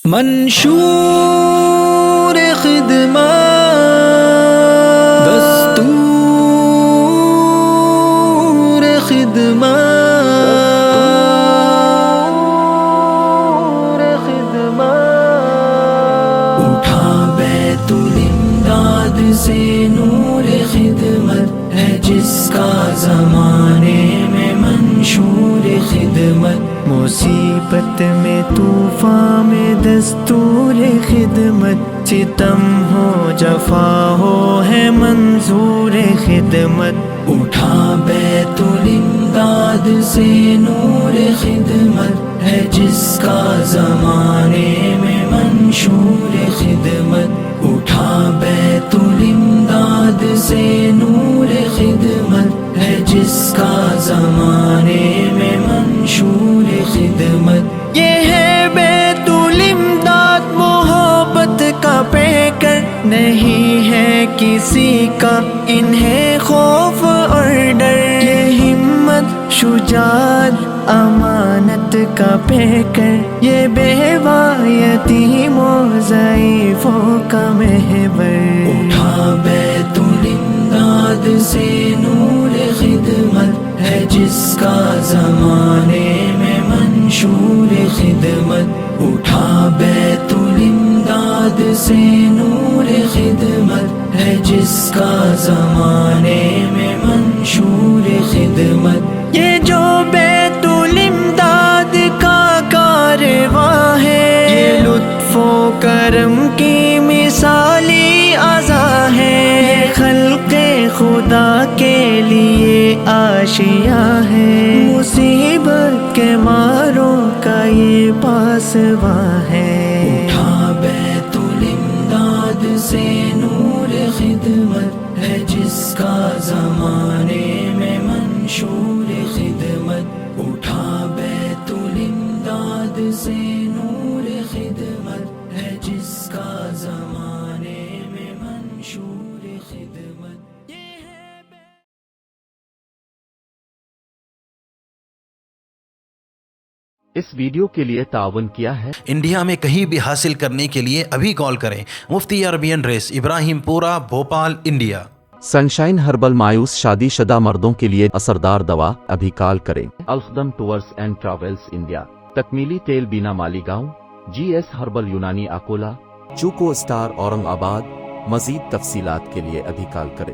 منشور خدمت، دستور خدمت، اٹھا بیت الامداد سے نور خدمت ہے جس کا زمانے میں منشور خدمت، مصیبت میں طوفان میں دستور خدمت، ستم ہو جفا ہو ہے منظور خدمت، اٹھا بیت الامداد سے نور خدمت ہے جس کا زمانے میں منشور خدمت، اٹھا بیت الامداد سے نور خدمت ہے جس کا زمانے میں منشور خدمت، یہ ہے بیت الامداد محبت کا پیکر، نہیں ہے کسی کا انہیں خوف اور ڈر، یہ ہمت شجاعت امانت کا پیکر، یہ بیوہ یتیموں ضعیفوں کا محور، اٹھا بیت الامداد سے نور خدمت ہے جس کا زمانے میں منشور خدمت، اٹھا بیت الامداد سے نور خدمت ہے جس کا زمانے میں منشور خدمت، یہ جو بیت الامداد کا کارواں ہے، یہ لطف و کرم کی مثالی عزا ہے، یہ خلق خدا کے لیے آشیاں ہے، مصیبت کے ماروں کا یہ پاسباں ہے، اٹھا بیت الامداد سے نور خدمت ہے جس کا زمانے میں منشور خدمت، اٹھا بیت الامداد سے نور خدمت ہے جس کا زمانے میں منشور خدمت، اس ویڈیو کے لیے تعاون کیا ہے انڈیا میں کہیں بھی حاصل کرنے کے لیے ابھی کال کریں مفتی عربین ریس ابراہیم پورہ بھوپال انڈیا۔ سنشائن ہربل مایوس شادی شدہ مردوں کے لیے اثردار دوا، ابھی کال کریں۔ الخدم ٹورز اینڈ ٹریولز انڈیا، تکمیلی تیل بینا مالیگاؤں، جی ایس ہربل یونانی اکولا، چوکو اسٹار اورنگ آباد۔ مزید تفصیلات کے لیے ابھی کال کریں۔